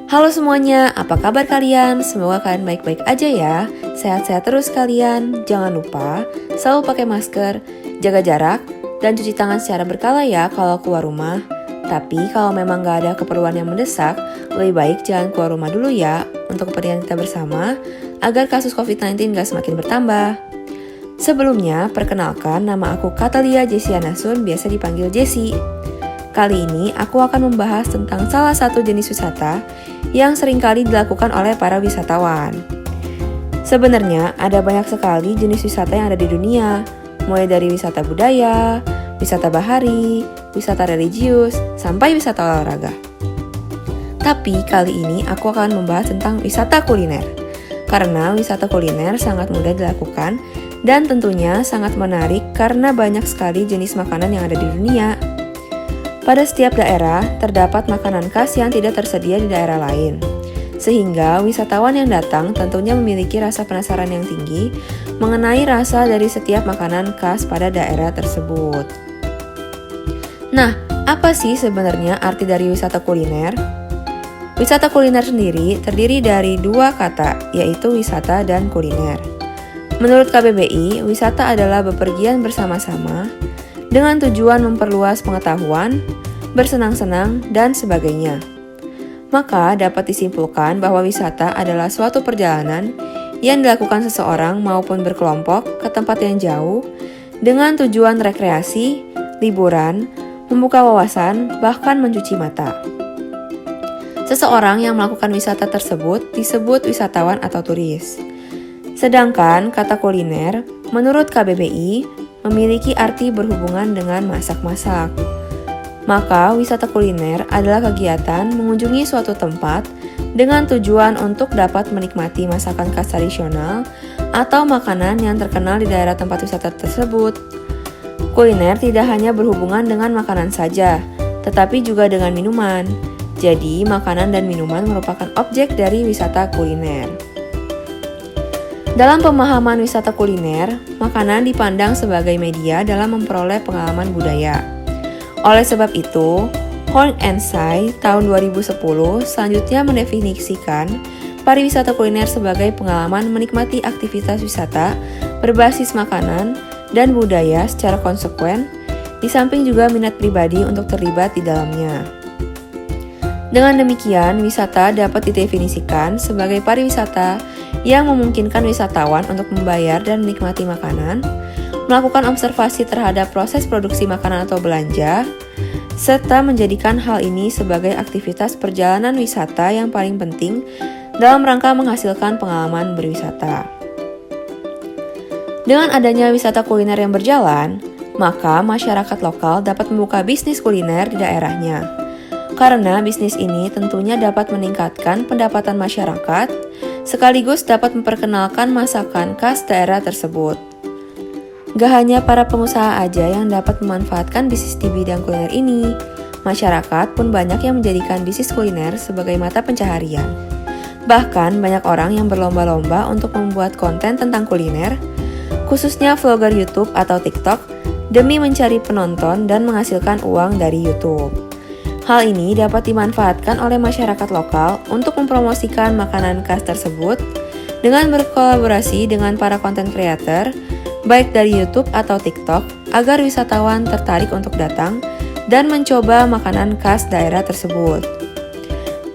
Halo semuanya, apa kabar kalian? Semoga kalian baik-baik aja ya. Sehat-sehat terus kalian. Jangan lupa selalu pakai masker, jaga jarak, dan cuci tangan secara berkala ya kalau keluar rumah. Tapi kalau memang gak ada keperluan yang mendesak, lebih baik jangan keluar rumah dulu ya untuk kepentingan kita bersama agar kasus COVID-19 gak semakin bertambah. Sebelumnya, perkenalkan nama aku Katalia Jessiana Sun, biasa dipanggil Jessie. Kali ini aku akan membahas tentang salah satu jenis wisata yang seringkali dilakukan oleh para wisatawan. Sebenarnya ada banyak sekali jenis wisata yang ada di dunia, mulai dari wisata budaya, wisata bahari, wisata religius, sampai wisata olahraga. Tapi kali ini aku akan membahas tentang wisata kuliner, karena wisata kuliner sangat mudah dilakukan dan tentunya sangat menarik karena banyak sekali jenis makanan yang ada di dunia. Pada setiap daerah, terdapat makanan khas yang tidak tersedia di daerah lain. Sehingga wisatawan yang datang tentunya memiliki rasa penasaran yang tinggi mengenai rasa dari setiap makanan khas pada daerah tersebut. Nah, apa sih sebenarnya arti dari wisata kuliner? Wisata kuliner sendiri terdiri dari dua kata, yaitu wisata dan kuliner. Menurut KBBI, wisata adalah bepergian bersama-sama dengan tujuan memperluas pengetahuan, bersenang-senang, dan sebagainya. Maka dapat disimpulkan bahwa wisata adalah suatu perjalanan yang dilakukan seseorang maupun berkelompok ke tempat yang jauh dengan tujuan rekreasi, liburan, membuka wawasan, bahkan mencuci mata. Seseorang yang melakukan wisata tersebut disebut wisatawan atau turis. Sedangkan kata kuliner, menurut KBBI, memiliki arti berhubungan dengan masak-masak. Maka, wisata kuliner adalah kegiatan mengunjungi suatu tempat dengan tujuan untuk dapat menikmati masakan khas tradisional atau makanan yang terkenal di daerah tempat wisata tersebut. Kuliner tidak hanya berhubungan dengan makanan saja, tetapi juga dengan minuman. Jadi, makanan dan minuman merupakan objek dari wisata kuliner. Dalam pemahaman wisata kuliner, makanan dipandang sebagai media dalam memperoleh pengalaman budaya. Oleh sebab itu, Hong and Tsai tahun 2010 selanjutnya mendefinisikan pariwisata kuliner sebagai pengalaman menikmati aktivitas wisata berbasis makanan dan budaya secara konsekuen, di samping juga minat pribadi untuk terlibat di dalamnya. Dengan demikian, wisata dapat didefinisikan sebagai pariwisata yang memungkinkan wisatawan untuk membayar dan menikmati makanan, melakukan observasi terhadap proses produksi makanan atau belanja, serta menjadikan hal ini sebagai aktivitas perjalanan wisata yang paling penting dalam rangka menghasilkan pengalaman berwisata. Dengan adanya wisata kuliner yang berjalan, maka masyarakat lokal dapat membuka bisnis kuliner di daerahnya. Karena bisnis ini tentunya dapat meningkatkan pendapatan masyarakat, sekaligus dapat memperkenalkan masakan khas daerah tersebut. Gak hanya para pengusaha aja yang dapat memanfaatkan bisnis di bidang kuliner ini, masyarakat pun banyak yang menjadikan bisnis kuliner sebagai mata pencaharian. Bahkan banyak orang yang berlomba-lomba untuk membuat konten tentang kuliner, khususnya vlogger YouTube atau TikTok, demi mencari penonton dan menghasilkan uang dari YouTube. Hal ini dapat dimanfaatkan oleh masyarakat lokal untuk mempromosikan makanan khas tersebut dengan berkolaborasi dengan para konten creator, baik dari YouTube atau TikTok, agar wisatawan tertarik untuk datang dan mencoba makanan khas daerah tersebut.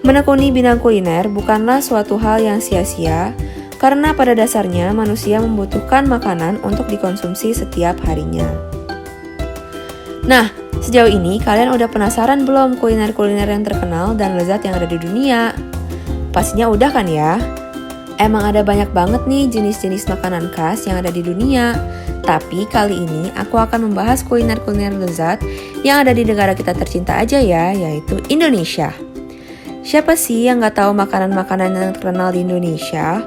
Menekuni bidang kuliner bukanlah suatu hal yang sia-sia, karena pada dasarnya manusia membutuhkan makanan untuk dikonsumsi setiap harinya. Nah, sejauh ini kalian udah penasaran belum kuliner-kuliner yang terkenal dan lezat yang ada di dunia? Pastinya udah kan ya? Emang ada banyak banget nih jenis-jenis makanan khas yang ada di dunia. Tapi kali ini aku akan membahas kuliner-kuliner lezat yang ada di negara kita tercinta aja ya, yaitu Indonesia. Siapa sih yang gak tahu makanan-makanan yang terkenal di Indonesia?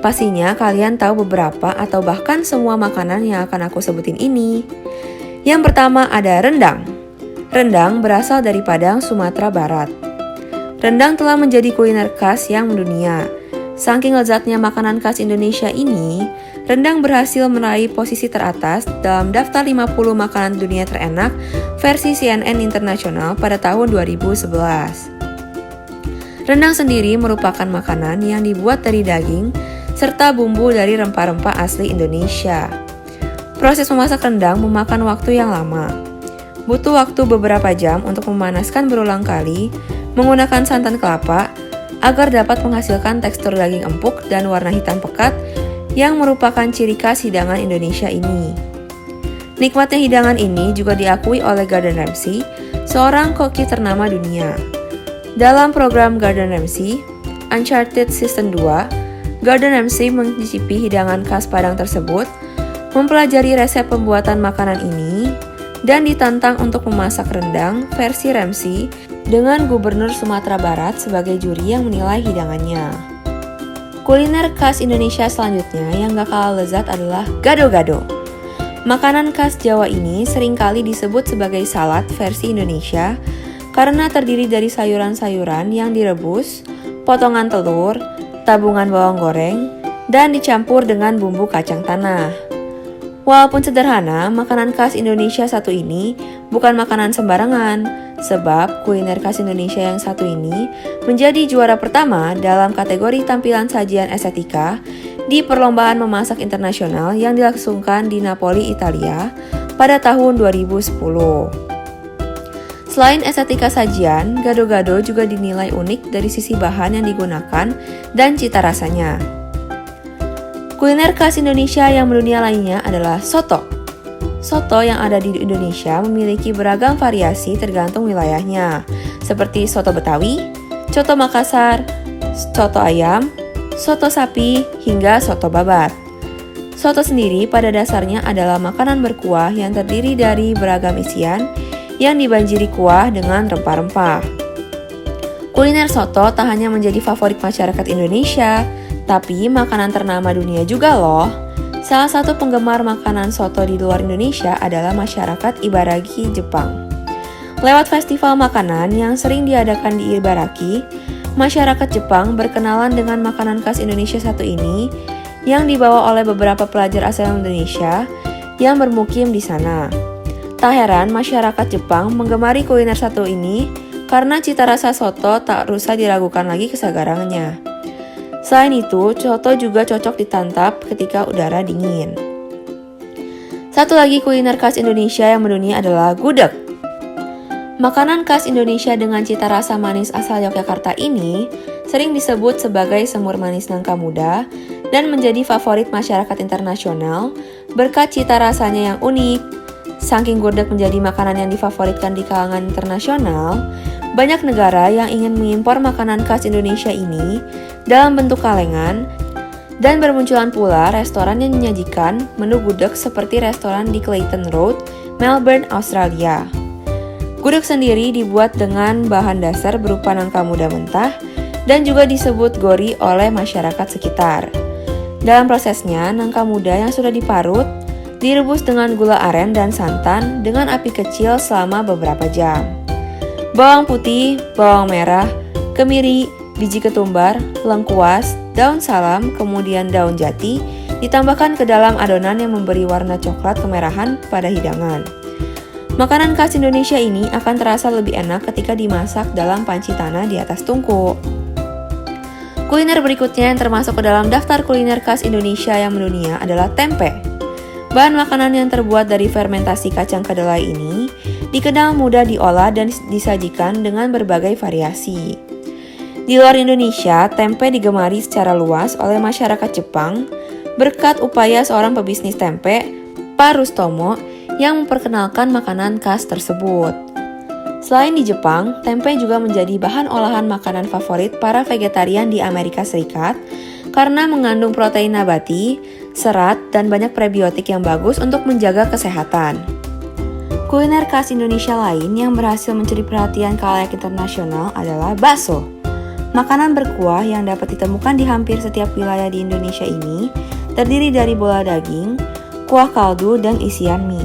Pastinya kalian tahu beberapa atau bahkan semua makanan yang akan aku sebutin ini. Yang pertama ada rendang. Rendang berasal dari Padang, Sumatera Barat. Rendang telah menjadi kuliner khas yang mendunia. Saking lezatnya makanan khas Indonesia ini, rendang berhasil meraih posisi teratas dalam daftar 50 makanan dunia terenak versi CNN Internasional pada tahun 2011. Rendang sendiri merupakan makanan yang dibuat dari daging serta bumbu dari rempah-rempah asli Indonesia. Proses memasak rendang memakan waktu yang lama. Butuh waktu beberapa jam untuk memanaskan berulang kali menggunakan santan kelapa agar dapat menghasilkan tekstur daging empuk dan warna hitam pekat yang merupakan ciri khas hidangan Indonesia ini. Nikmatnya hidangan ini juga diakui oleh Gordon Ramsay, seorang koki ternama dunia. Dalam program Gordon Ramsay, Uncharted Season 2, Gordon Ramsay mencicipi hidangan khas Padang tersebut, mempelajari resep pembuatan makanan ini, dan ditantang untuk memasak rendang versi Ramsay dengan Gubernur Sumatera Barat sebagai juri yang menilai hidangannya. Kuliner khas Indonesia selanjutnya yang gak kalah lezat adalah gado-gado. Makanan khas Jawa ini seringkali disebut sebagai salad versi Indonesia karena terdiri dari sayuran-sayuran yang direbus, potongan telur, tabungan bawang goreng, dan dicampur dengan bumbu kacang tanah. Walaupun sederhana, makanan khas Indonesia satu ini bukan makanan sembarangan, sebab kuliner khas Indonesia yang satu ini menjadi juara pertama dalam kategori tampilan sajian estetika di perlombaan memasak internasional yang dilangsungkan di Napoli, Italia pada tahun 2010. Selain estetika sajian, gado-gado juga dinilai unik dari sisi bahan yang digunakan dan cita rasanya. Kuliner khas Indonesia yang mendunia lainnya adalah soto. Soto yang ada di Indonesia memiliki beragam variasi tergantung wilayahnya, seperti soto Betawi, soto Makassar, soto ayam, soto sapi, hingga soto babat. Soto sendiri pada dasarnya adalah makanan berkuah yang terdiri dari beragam isian yang dibanjiri kuah dengan rempah-rempah. Kuliner soto tak hanya menjadi favorit masyarakat Indonesia, tapi makanan ternama dunia juga loh. Salah satu penggemar makanan soto di luar Indonesia adalah masyarakat Ibaraki, Jepang. Lewat festival makanan yang sering diadakan di Ibaraki, masyarakat Jepang berkenalan dengan makanan khas Indonesia satu ini yang dibawa oleh beberapa pelajar asal Indonesia yang bermukim di sana. Tak heran masyarakat Jepang menggemari kuliner satu ini karena cita rasa soto tak usah diragukan lagi kesagarannya. Selain itu, soto juga cocok ditantap ketika udara dingin. Satu lagi kuliner khas Indonesia yang mendunia adalah gudeg. Makanan khas Indonesia dengan cita rasa manis asal Yogyakarta ini sering disebut sebagai semur manis nangka muda dan menjadi favorit masyarakat internasional berkat cita rasanya yang unik. Saking gudeg menjadi makanan yang difavoritkan di kalangan internasional, banyak negara yang ingin mengimpor makanan khas Indonesia ini dalam bentuk kalengan, dan bermunculan pula restoran yang menyajikan menu gudeg seperti restoran di Clayton Road, Melbourne, Australia. Gudeg sendiri dibuat dengan bahan dasar berupa nangka muda mentah dan juga disebut gori oleh masyarakat sekitar. Dalam prosesnya, nangka muda yang sudah diparut direbus dengan gula aren dan santan dengan api kecil selama beberapa jam. Bawang putih, bawang merah, kemiri, biji ketumbar, lengkuas, daun salam, kemudian daun jati ditambahkan ke dalam adonan yang memberi warna coklat kemerahan pada hidangan. Makanan khas Indonesia ini akan terasa lebih enak ketika dimasak dalam panci tanah di atas tungku. Kuliner berikutnya yang termasuk ke dalam daftar kuliner khas Indonesia yang mendunia adalah tempe. Bahan makanan yang terbuat dari fermentasi kacang kedelai ini dikenal mudah diolah dan disajikan dengan berbagai variasi. Di luar Indonesia, tempe digemari secara luas oleh masyarakat Jepang berkat upaya seorang pebisnis tempe, Pak Rustomo, yang memperkenalkan makanan khas tersebut. Selain di Jepang, tempe juga menjadi bahan olahan makanan favorit para vegetarian di Amerika Serikat karena mengandung protein nabati, serat, dan banyak prebiotik yang bagus untuk menjaga kesehatan. Kuliner khas Indonesia lain yang berhasil mencuri perhatian khalayak internasional adalah bakso. Makanan berkuah yang dapat ditemukan di hampir setiap wilayah di Indonesia ini terdiri dari bola daging, kuah kaldu, dan isian mie.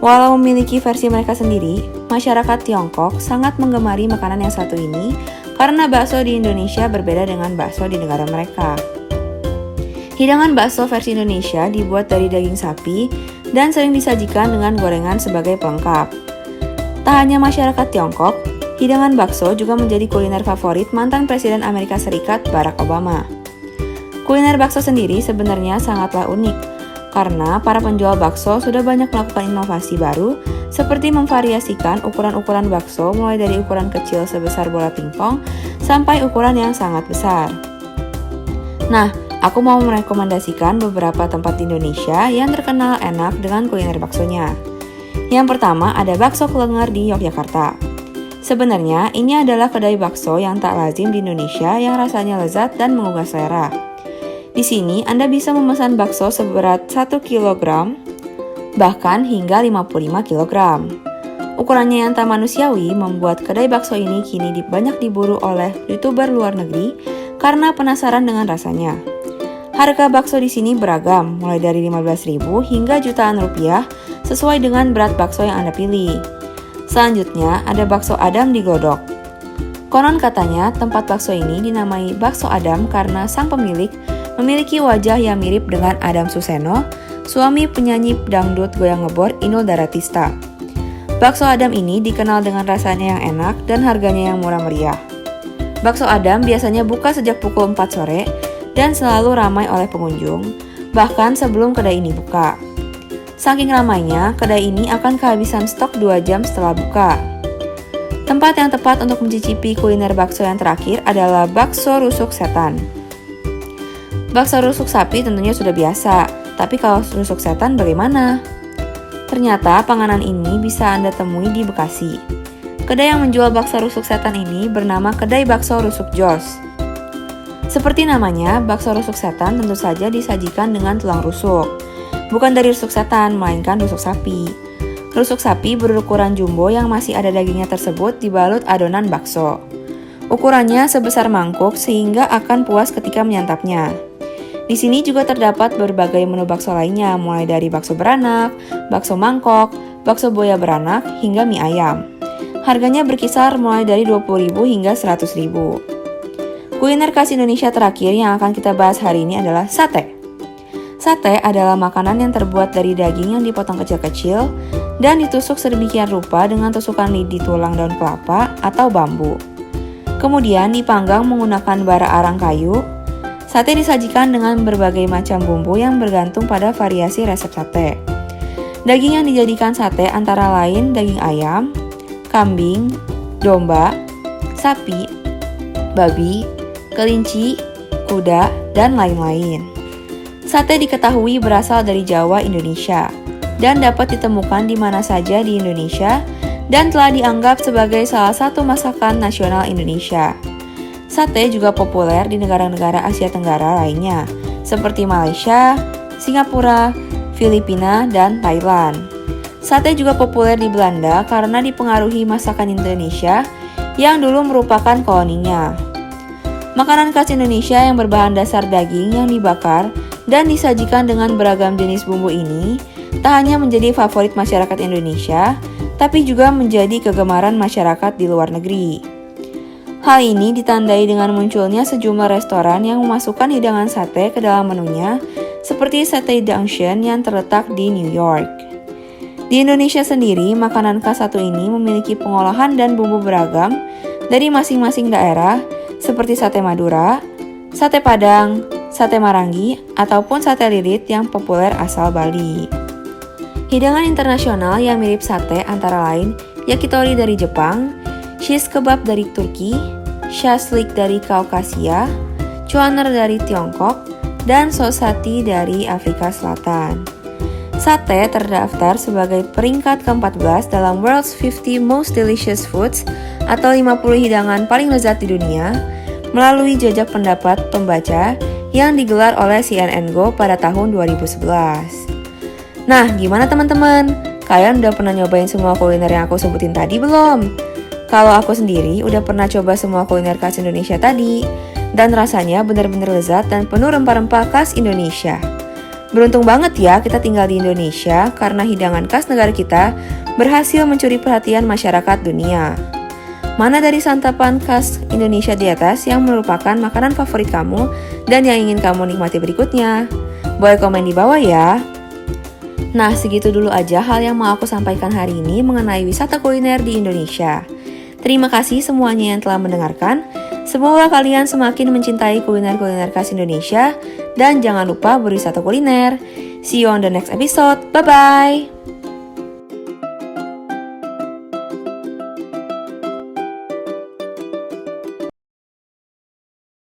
Walau memiliki versi mereka sendiri, masyarakat Tiongkok sangat menggemari makanan yang satu ini karena bakso di Indonesia berbeda dengan bakso di negara mereka. Hidangan bakso versi Indonesia dibuat dari daging sapi dan sering disajikan dengan gorengan sebagai pelengkap. Tak hanya masyarakat Tiongkok, Hidangan bakso juga menjadi kuliner favorit mantan Presiden Amerika Serikat Barack Obama. Kuliner bakso sendiri sebenarnya sangatlah unik, karena para penjual bakso sudah banyak melakukan inovasi baru, seperti memvariasikan ukuran-ukuran bakso mulai dari ukuran kecil sebesar bola pingpong sampai ukuran yang sangat besar. Nah, aku mau merekomendasikan beberapa tempat di Indonesia yang terkenal enak dengan kuliner baksonya. Yang pertama ada Bakso Klenger di Yogyakarta. Sebenarnya ini adalah kedai bakso yang tak lazim di Indonesia yang rasanya lezat dan menggugah selera. Di sini Anda bisa memesan bakso seberat 1 kg, bahkan hingga 55 kg. Ukurannya yang tak manusiawi membuat kedai bakso ini kini banyak diburu oleh YouTuber luar negeri karena penasaran dengan rasanya. Harga bakso di sini beragam, mulai dari 15.000 hingga jutaan rupiah sesuai dengan berat bakso yang Anda pilih. Selanjutnya ada Bakso Adam di Glodok. Konon katanya tempat bakso ini dinamai Bakso Adam karena sang pemilik memiliki wajah yang mirip dengan Adam Suseno, suami penyanyi dangdut goyang ngebor Inul Daratista. Bakso Adam ini dikenal dengan rasanya yang enak dan harganya yang murah meriah. Bakso Adam biasanya buka sejak pukul 4 sore dan selalu ramai oleh pengunjung, bahkan sebelum kedai ini buka. Saking ramainya, kedai ini akan kehabisan stok 2 jam setelah buka. Tempat yang tepat untuk mencicipi kuliner bakso yang terakhir adalah Bakso Rusuk Setan. Bakso rusuk sapi tentunya sudah biasa, tapi kalau rusuk setan bagaimana? Ternyata panganan ini bisa Anda temui di Bekasi. Kedai yang menjual bakso rusuk setan ini bernama Kedai Bakso Rusuk Jos. Seperti namanya, bakso rusuk setan tentu saja disajikan dengan tulang rusuk. Bukan dari rusuk setan, melainkan rusuk sapi. Rusuk sapi berukuran jumbo yang masih ada dagingnya tersebut dibalut adonan bakso. Ukurannya sebesar mangkuk sehingga akan puas ketika menyantapnya. Di sini juga terdapat berbagai menu bakso lainnya, mulai dari bakso beranak, bakso mangkok, bakso boya beranak, hingga mie ayam. Harganya berkisar mulai dari 20.000 hingga 100.000. Kuliner khas Indonesia terakhir yang akan kita bahas hari ini adalah sate. Sate adalah makanan yang terbuat dari daging yang dipotong kecil-kecil dan ditusuk sedemikian rupa dengan tusukan lidi tulang daun kelapa atau bambu. Kemudian dipanggang menggunakan bara arang kayu. Sate disajikan dengan berbagai macam bumbu yang bergantung pada variasi resep sate. Daging yang dijadikan sate antara lain daging ayam, kambing, domba, sapi, babi, kelinci, kuda, dan lain-lain. Sate diketahui berasal dari Jawa, Indonesia, dan dapat ditemukan di mana saja di Indonesia dan telah dianggap sebagai salah satu masakan nasional Indonesia. Sate juga populer di negara-negara Asia Tenggara lainnya, seperti Malaysia, Singapura, Filipina, dan Thailand. Sate juga populer di Belanda karena dipengaruhi masakan Indonesia yang dulu merupakan koloninya. Makanan khas Indonesia yang berbahan dasar daging yang dibakar dan disajikan dengan beragam jenis bumbu ini tak hanya menjadi favorit masyarakat Indonesia, tapi juga menjadi kegemaran masyarakat di luar negeri. Hal ini ditandai dengan munculnya sejumlah restoran yang memasukkan hidangan sate ke dalam menunya, seperti Sate Junction yang terletak di New York. Di Indonesia sendiri, makanan khas satu ini memiliki pengolahan dan bumbu beragam dari masing-masing daerah, seperti sate Madura, sate Padang, sate Marangi, ataupun sate lilit yang populer asal Bali. Hidangan internasional yang mirip sate antara lain yakitori dari Jepang, shish kebab dari Turki, shashlik dari Kaukasia, cuaner dari Tiongkok, dan sosati dari Afrika Selatan. Sate terdaftar sebagai peringkat ke-14 dalam World's 50 Most Delicious Foods atau 50 hidangan paling lezat di dunia melalui jajak pendapat pembaca yang digelar oleh CNN Go pada tahun 2011. Nah, gimana teman-teman? Kalian udah pernah nyobain semua kuliner yang aku sebutin tadi belum? Kalau aku sendiri udah pernah coba semua kuliner khas Indonesia tadi, dan rasanya benar-benar lezat dan penuh rempah-rempah khas Indonesia. Beruntung banget ya kita tinggal di Indonesia karena hidangan khas negara kita berhasil mencuri perhatian masyarakat dunia. Mana dari santapan khas Indonesia di atas yang merupakan makanan favorit kamu dan yang ingin kamu nikmati berikutnya? Boleh komen di bawah ya. Nah, segitu dulu aja hal yang mau aku sampaikan hari ini mengenai wisata kuliner di Indonesia. Terima kasih semuanya yang telah mendengarkan. Semoga kalian semakin mencintai kuliner-kuliner khas Indonesia dan jangan lupa berwisata kuliner. See you on the next episode. Bye-bye!